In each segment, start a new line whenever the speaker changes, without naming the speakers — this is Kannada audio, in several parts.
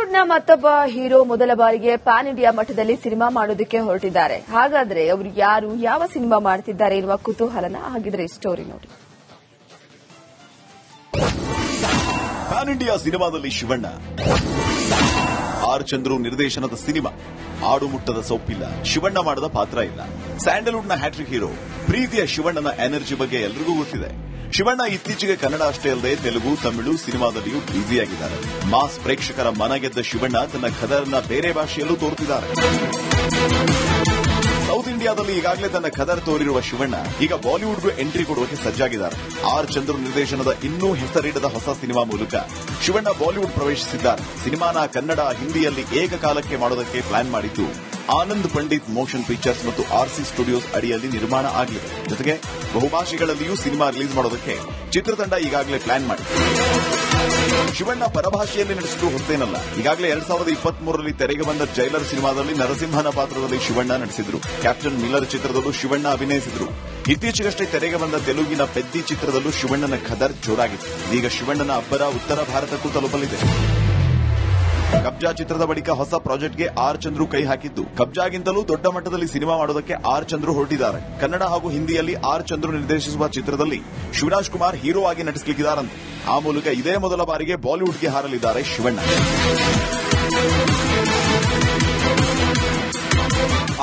ಬಾಲಿವುಡ್ನ ಮತ್ತೊಬ್ಬ ಹೀರೋ ಮೊದಲ ಬಾರಿಗೆ ಪ್ಯಾನ್ ಇಂಡಿಯಾ ಮಟ್ಟದಲ್ಲಿ ಸಿನಿಮಾ ಮಾಡೋದಕ್ಕೆ ಹೊರಟಿದ್ದಾರೆ. ಹಾಗಾದ್ರೆ ಅವರು ಯಾರು, ಯಾವ ಸಿನಿಮಾ ಮಾಡ್ತಿದ್ದಾರೆ ಎನ್ನುವ ಕುತೂಹಲನ ಹಾಗಿದ್ರೆ ಸ್ಟೋರಿ ನೋಡಿ.
ಪ್ಯಾನ್ ಇಂಡಿಯಾ ಸಿನಿಮಾದಲ್ಲಿ ಶಿವಣ್ಣ, ಆರ್ ಚಂದ್ರು ನಿರ್ದೇಶನದ ಸಿನಿಮಾ. ಆಡು ಮುಟ್ಟದ ಸೊಪ್ಪಿಲ್ಲ, ಶಿವಣ್ಣ ಮಾಡದ ಪಾತ್ರ ಇಲ್ಲ. ಸ್ಯಾಂಡಲ್ವುಡ್ನ ಹ್ಯಾಟ್ರಿಕ್ ಹೀರೋ ಪ್ರೀತಿಯ ಶಿವಣ್ಣನ ಎನರ್ಜಿ ಬಗ್ಗೆ ಎಲ್ರಿಗೂ ಗೊತ್ತಿದೆ. ಶಿವಣ್ಣ ಇತ್ತೀಚೆಗೆ ಕನ್ನಡ ಅಷ್ಟೇ ಅಲ್ಲದೆ ತೆಲುಗು, ತಮಿಳು ಸಿನಿಮಾದಲ್ಲಿಯೂ ಬ್ಯುಸಿಯಾಗಿದ್ದಾರೆ. ಮಾಸ್ ಪ್ರೇಕ್ಷಕರ ಮನ ಗೆದ್ದ ಶಿವಣ್ಣ ತನ್ನ ಖದರ್ನ ಬೇರೆ ಭಾಷೆಯಲ್ಲೂ ತೋರುತ್ತಿದ್ದಾರೆ. ಸೌತ್ ಇಂಡಿಯಾದಲ್ಲಿ ಈಗಾಗಲೇ ತನ್ನ ಖದರ್ ತೋರಿರುವ ಶಿವಣ್ಣ ಈಗ ಬಾಲಿವುಡ್ಗೂ ಎಂಟ್ರಿ ಕೊಡುವಕ್ಕೆ ಸಜ್ಜಾಗಿದ್ದಾರೆ. ಆರ್ ಚಂದ್ರು ನಿರ್ದೇಶನದ ಇನ್ನೂ ಹೆಸರಿಡದ ಹೊಸ ಸಿನಿಮಾ ಮೂಲಕ ಶಿವಣ್ಣ ಬಾಲಿವುಡ್ ಪ್ರವೇಶಿಸಿದ್ದಾರೆ. ಸಿನಿಮಾನ ಕನ್ನಡ, ಹಿಂದಿಯಲ್ಲಿ ಏಕಕಾಲಕ್ಕೆ ಮಾಡೋದಕ್ಕೆ ಪ್ಲಾನ್ ಮಾಡಿದ್ದು ಆನಂದ್ ಪಂಡಿತ್ ಮೋಷನ್ ಪಿಕ್ಚರ್ಸ್ ಮತ್ತು ಆರ್ಸಿ ಸ್ಟುಡಿಯೋಸ್ ಅಡಿಯಲ್ಲಿ ನಿರ್ಮಾಣ ಆಗಲಿದೆ. ಜೊತೆಗೆ ಬಹುಭಾಷೆಗಳಲ್ಲಿಯೂ ಸಿನಿಮಾ ರಿಲೀಸ್ ಮಾಡೋದಕ್ಕೆ ಚಿತ್ರತಂಡ ಈಗಾಗಲೇ ಪ್ಲಾನ್ ಮಾಡಿದೆ. ಶಿವಣ್ಣ ಪರಭಾಷೆಯಲ್ಲಿ ನಡೆಸಿದ್ದು ಹೊಸತೇನಲ್ಲ. ಈಗಾಗಲೇ 2023ರಲ್ಲಿ ತೆರೆಗೆ ಬಂದ ಜೈಲರ್ ಸಿನಿಮಾದಲ್ಲಿ ನರಸಿಂಹನ ಪಾತ್ರದಲ್ಲಿ ಶಿವಣ್ಣ ನಟಿಸಿದ್ರು. ಕ್ಯಾಪ್ಟನ್ ಮಿಲ್ಲರ್ ಚಿತ್ರದಲ್ಲೂ ಶಿವಣ್ಣ ಅಭಿನಯಿಸಿದ್ರು. ಇತ್ತೀಚೆಗಷ್ಟೇ ತೆರೆಗೆ ಬಂದ ತೆಲುಗಿನ ಪೆದ್ದಿ ಚಿತ್ರದಲ್ಲೂ ಶಿವಣ್ಣನ ಖದರ್ ಜೋರಾಗಿತ್ತು. ಈಗ ಶಿವಣ್ಣನ ಅಬ್ಬರ ಉತ್ತರ ಭಾರತಕ್ಕೂ ತಲುಪಲಿದೆ. ಕಬ್ಜಾ ಚಿತ್ರದ ಬಳಿಕ ಹೊಸ ಪ್ರಾಜೆಕ್ಟ್ಗೆ ಆರ್ ಚಂದ್ರು ಕೈ ಹಾಕಿದ್ದು, ಕಬ್ಜಾಗಿಂತಲೂ ದೊಡ್ಡ ಮಟ್ಟದಲ್ಲಿ ಸಿನಿಮಾ ಮಾಡೋದಕ್ಕೆ ಆರ್ ಚಂದ್ರು ಹೊರಟಿದ್ದಾರೆ. ಕನ್ನಡ ಹಾಗೂ ಹಿಂದಿಯಲ್ಲಿ ಆರ್ ಚಂದ್ರು ನಿರ್ದೇಶಿಸುವ ಚಿತ್ರದಲ್ಲಿ ಶಿವರಾಜ್ ಕುಮಾರ್ ಹೀರೋ ಆಗಿ ನಟಿಸಲಿದ್ದಾರಂತೆ. ಆ ಮೂಲಕ ಇದೇ ಮೊದಲ ಬಾರಿಗೆ ಬಾಲಿವುಡ್ಗೆ ಹಾರಲಿದ್ದಾರೆ ಶಿವಣ್ಣ.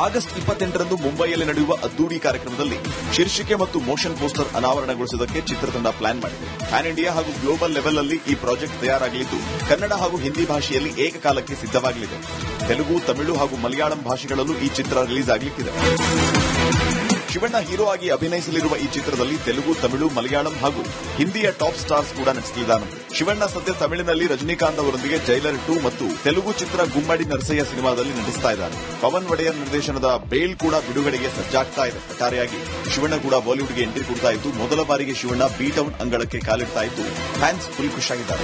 ಆಗಸ್ಟ್ 28ರಂದು ಮುಂಬೈಯಲ್ಲಿ ನಡೆಯುವ ಅದ್ದೂರಿ ಕಾರ್ಯಕ್ರಮದಲ್ಲಿ ಶೀರ್ಷಿಕೆ ಮತ್ತು ಮೋಷನ್ ಪೋಸ್ಟರ್ ಅನಾವರಣಗೊಳಿಸುವುದಕ್ಕೆ ಚಿತ್ರತಂಡ ಪ್ಲಾನ್ ಮಾಡಿದೆ. ಪ್ಯಾನ್ ಇಂಡಿಯಾ ಹಾಗೂ ಗ್ಲೋಬಲ್ ಲೆವೆಲ್ನಲ್ಲಿ ಈ ಪ್ರಾಜೆಕ್ಟ್ ತಯಾರಾಗಲಿದ್ದು, ಕನ್ನಡ ಹಾಗೂ ಹಿಂದಿ ಭಾಷೆಯಲ್ಲಿ ಏಕಕಾಲಕ್ಕೆ ಸಿದ್ದವಾಗಲಿದೆ. ತೆಲುಗು, ತಮಿಳು ಹಾಗೂ ಮಲಯಾಳಂ ಭಾಷೆಗಳಲ್ಲೂ ಈ ಚಿತ್ರ ರಿಲೀಸ್ ಆಗಲಿಕ್ಕಿದೆ. ಶಿವಣ್ಣ ಹೀರೋ ಆಗಿ ಅಭಿನಯಿಸಲಿರುವ ಈ ಚಿತ್ರದಲ್ಲಿ ತೆಲುಗು, ತಮಿಳು, ಮಲಯಾಳಂ ಹಾಗೂ ಹಿಂದಿಯ ಟಾಪ್ ಸ್ಟಾರ್ಸ್ ಕೂಡ ನಟಿಸಲಿದ್ದಾರೆ. ಶಿವಣ್ಣ ಸದ್ಯ ತಮಿಳಿನಲ್ಲಿ ರಜನಿಕಾಂತ್ ಅವರೊಂದಿಗೆ ಜೈಲರ್ 2 ಮತ್ತು ತೆಲುಗು ಚಿತ್ರ ಗುಮ್ಮಡಿ ನರಸಯ್ಯ ಸಿನಿಮಾದಲ್ಲಿ ನಟಿಸ್ತಾ ಇದ್ದಾರೆ. ಪವನ್ ಒಡೆಯರ್ ನಿರ್ದೇಶನದ ಬೇಲ್ ಕೂಡ ಬಿಡುಗಡೆಗೆ ಸಜ್ಜಾಗ್ತಾ ಇದೆ. ಒಟ್ಟಾರೆಯಾಗಿ ಶಿವಣ್ಣ ಕೂಡ ಬಾಲಿವುಡ್ಗೆ ಎಂಟ್ರಿ ಕೊಡ್ತಾ ಇದ್ದು, ಮೊದಲ ಬಾರಿಗೆ ಶಿವಣ್ಣ ಬಿ ಟೌನ್ ಅಂಗಳಕ್ಕೆ ಕಾಲಿಡ್ತಾ ಇದ್ದು ಫ್ಯಾನ್ಸ್ ಫುಲ್ ಖುಷಿಯಾಗಿದ್ದಾರೆ.